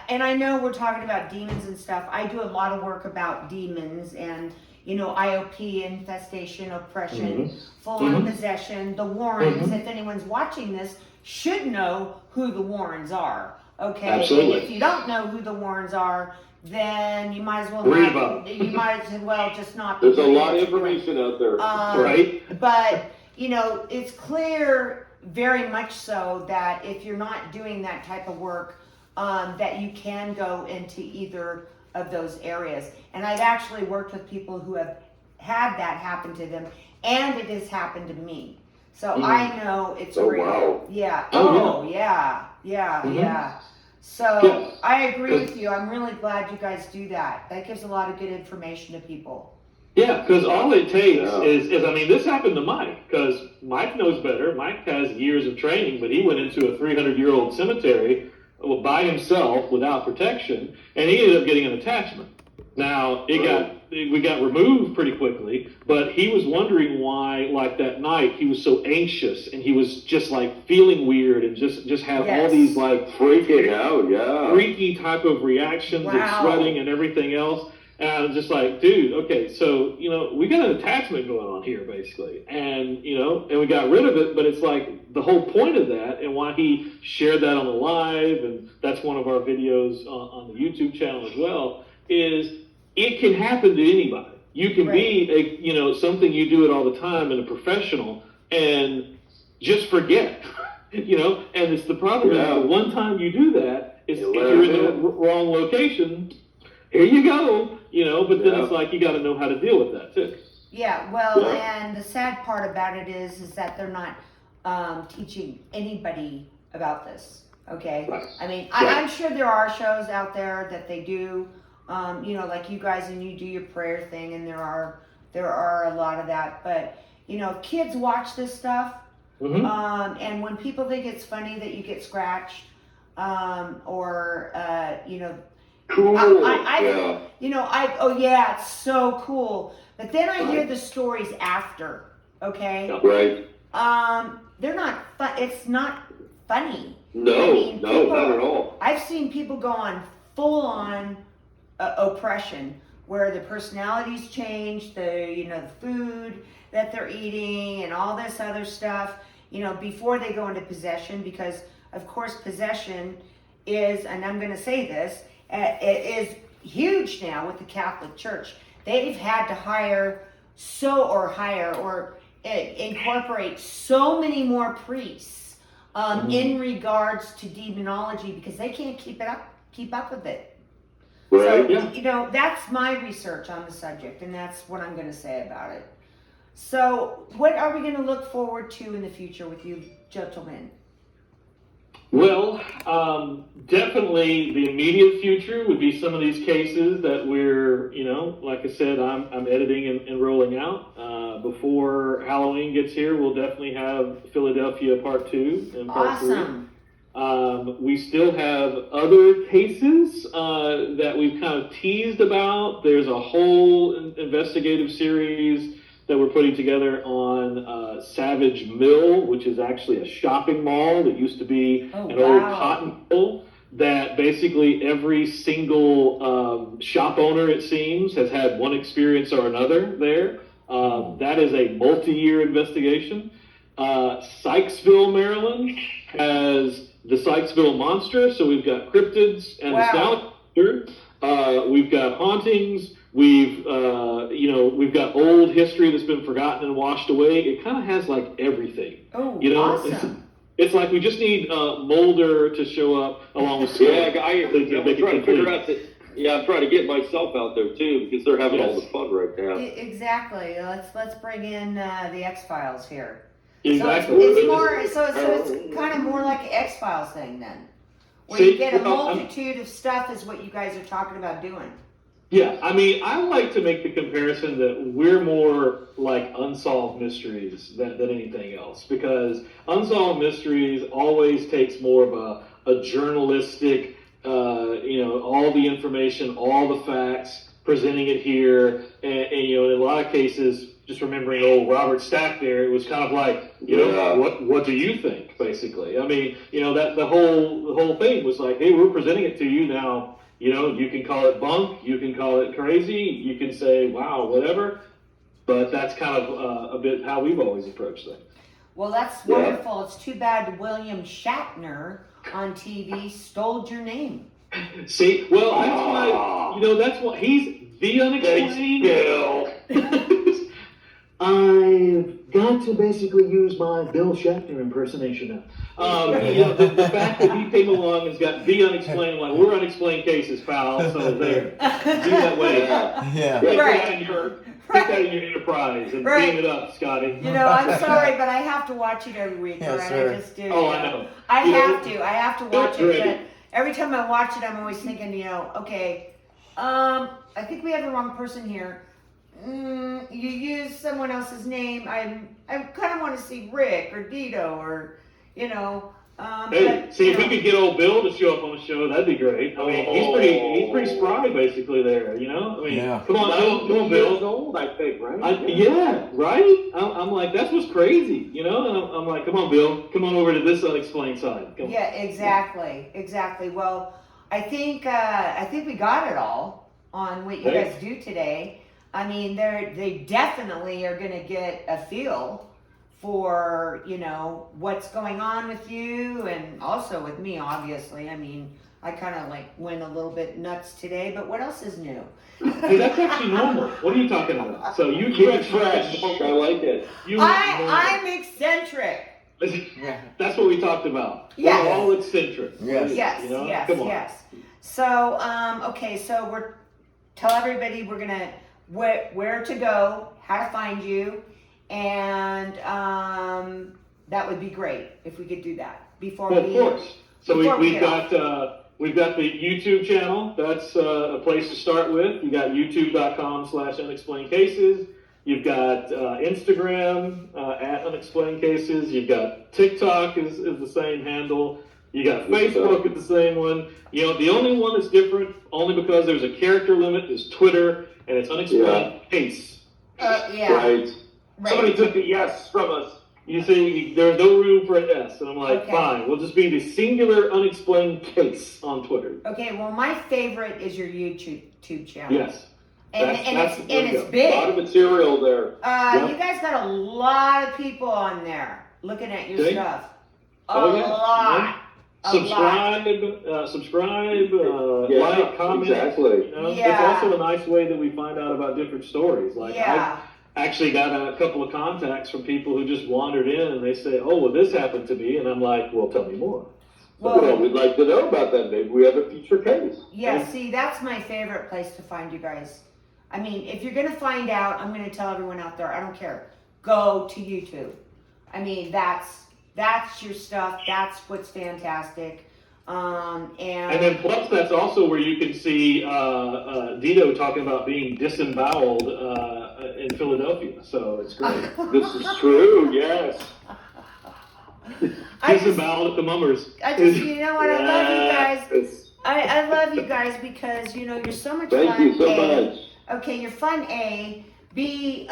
I know we're talking about demons and stuff. I do a lot of work about demons and, IOP, infestation, oppression, full-on possession, the Warrens. If anyone's watching this, should know who the Warrens are. Okay? Absolutely. And if you don't know who the Warrens are, then you might as well just not. There's a lot of information out there. Right? But, it's clear very much so that if you're not doing that type of work, that you can go into either of those areas. And I've actually worked with people who have had that happen to them, and it has happened to me. So I know it's real. Wow. Yeah. Yeah. So I agree with you. I'm really glad you guys do that. That gives a lot of good information to people. Yeah, because all it takes is, this happened to Mike, because Mike knows better. Mike has years of training, but he went into a 300-year-old cemetery by himself without protection, and he ended up getting an attachment. Now, we got removed pretty quickly, but he was wondering why, like that night, he was so anxious, and he was just like feeling weird, and just have all these like freaking out, freaky type of reactions and sweating and everything else. And I was just like, dude, okay, so, we got an attachment going on here, basically. And, and we got rid of it, but it's like the whole point of that, and why he shared that on the live, and that's one of our videos on the YouTube channel as well, is it can happen to anybody. You can be something you do it all the time and a professional, and just forget, and it's the problem is the one time you do that, is if you're in the wrong location, here you go, but then it's like you got to know how to deal with that too. Yeah, well, and the sad part about it is that they're not teaching anybody about this. Okay, I mean, I'm sure there are shows out there that they do, like you guys, and you do your prayer thing, and there are a lot of that. But kids watch this stuff, and when people think it's funny that you get scratched, or cool. It's so cool. But then I hear the stories after, okay? Right. They're not fun. It's not funny. No, not at all. I've seen people go on full-on oppression, where the personalities change, the food that they're eating, and all this other stuff, before they go into possession, because of course possession is, and I'm going to say this, it is huge now with the Catholic Church. They've had to incorporate so many more priests in regards to demonology, because they can't keep up with it. Right. So, that's my research on the subject, and that's what I'm going to say about it. So, what are we going to look forward to in the future with you gentlemen? Well, definitely the immediate future would be some of these cases that we're, like I said, I'm editing and rolling out. Before Halloween gets here, we'll definitely have Philadelphia Part 2 and Part 3. Awesome. We still have other cases that we've kind of teased about. There's a whole investigative series that we're putting together on Savage Mill, which is actually a shopping mall that used to be an old cotton mill that basically every single shop owner, it seems, has had one experience or another there. That is a multi-year investigation. Sykesville, Maryland has the Sykesville Monster, so we've got cryptids and the Stallion. We've got hauntings. We've got old history that's been forgotten and washed away. It kind of has like everything. Oh, awesome. It's like we just need Mulder to show up along with Scott. I'm trying to figure out that. Yeah, I'm trying to get myself out there too because they're having all the fun right now. Exactly. Let's bring in the X-Files here. Exactly. So it's kind of more like an X-Files thing then, where you get a multitude of stuff is what you guys are talking about doing. Yeah, I mean, I like to make the comparison that we're more like unsolved mysteries than anything else, because unsolved mysteries always takes more of a journalistic, all the information, all the facts, presenting it here, and in a lot of cases, just remembering old Robert Stack there, it was kind of like, what do you think, basically? I mean, that the whole thing was like, hey, we're presenting it to you now. You can call it bunk, you can call it crazy, you can say, wow, whatever. But that's kind of a bit how we've always approached things. Well, that's wonderful. It's too bad William Shatner on TV stole your name. See, well, that's why he's the Unexplained. I've got to basically use my Bill Shatner impersonation now. The fact that he came along has got the Unexplained, like, we're Unexplained Cases, pal, so there. Do that way. Yeah. Put that in your enterprise and clean it up, Scotty. I'm sorry, but I have to watch it every week, Yes, right? sir. I just do. Oh, I know. I have to watch it, but every time I watch it, I'm always thinking, okay, I think we have the wrong person here. You use someone else's name. I kind of want to see Rick or Dedo or, Hey, see if we could get old Bill to show up on the show, that'd be great. I mean, he's pretty spry basically there. I mean, come on, Bill. Old, I think, right? Yeah, right. I'm like, that's what's crazy, And I'm like, come on, Bill, come on over to this unexplained side. Yeah, exactly. Well, I think we got it all on what you guys do today. I mean, they definitely are going to get a feel for, what's going on with you and also with me, obviously. I mean, I kind of went a little bit nuts today, but what else is new? Hey, that's actually normal. What are you talking about? So you fresh. I like it. I'm eccentric. That's what we talked about. Yes. We're all eccentric. Yes. Come on. Yes. So, okay, so tell everybody we're going to where to go, how to find you, and that would be great if we could do that before we. Of course. So we've got the YouTube channel. That's a place to start with. You got youtube.com/unexplained cases. You've got Instagram at Unexplained Cases. You've got TikTok is the same handle. You got Facebook at the same one. The only one that's different, only because there's a character limit, is Twitter, and it's Unexplained Case. Right. Somebody took the S from us. You see, there's no room for an S, and I'm like, fine, we'll just be the singular Unexplained Case on Twitter. Okay, well, my favorite is your YouTube channel. Yes. And it's big. A lot of material there. You guys got a lot of people on there looking at your stuff. A lot. Subscribe, like, comment. Exactly. It's also a nice way that we find out about different stories. I've actually got a couple of contacts from people who just wandered in and they say, oh, well, this happened to me. And I'm like, well, tell me more. Well, we'd like to know about that. Maybe we have a future case. Yeah, see, that's my favorite place to find you guys. I mean, if you're going to find out, I'm going to tell everyone out there, I don't care. Go to YouTube. I mean, that's that's your stuff. That's what's fantastic. And then plus that's also where you can see Dedo talking about being disemboweled in Philadelphia. So it's great. This is true, yes. Disemboweled at the Mummers. You know what, I love you guys. I love you guys because, you know, you're so much fun. Thank you so much. Okay, you're fun, A. B,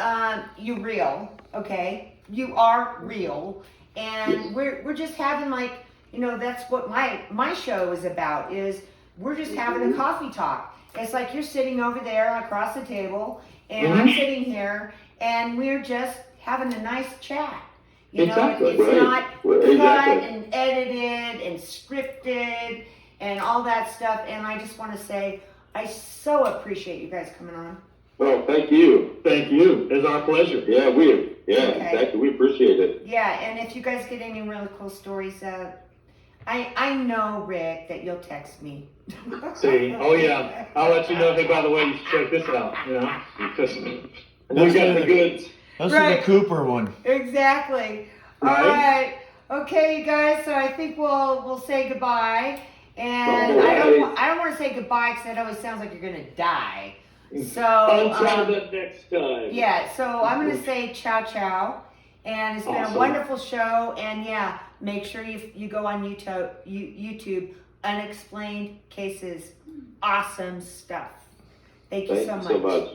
you're real, okay? You are real. And we're just having like, you know, that's what my show is about, is we're just having a coffee talk. It's like you're sitting over there across the table, and I'm sitting here, and we're just having a nice chat. You know, it's not cut and edited and scripted and all that stuff. And I just want to say, I so appreciate you guys coming on. Well, thank you. Thank you. It's our pleasure. Yeah, exactly. We appreciate it. Yeah, and if you guys get any really cool stories, I know, Rick, that you'll text me. See, oh yeah, I'll let you know. Hey, by the way, you should check this out. You know, because we Those got are the the- goods. Those are the Cooper one. Exactly. All right. Okay, you guys. So I think we'll say goodbye. And I don't want to say goodbye because that always sounds like you're gonna die. So Until the next time. yeah. So I'm gonna say ciao ciao. And it's been a wonderful show. And yeah, make sure you go on YouTube. Unexplained Cases. Awesome stuff. Thank you so much.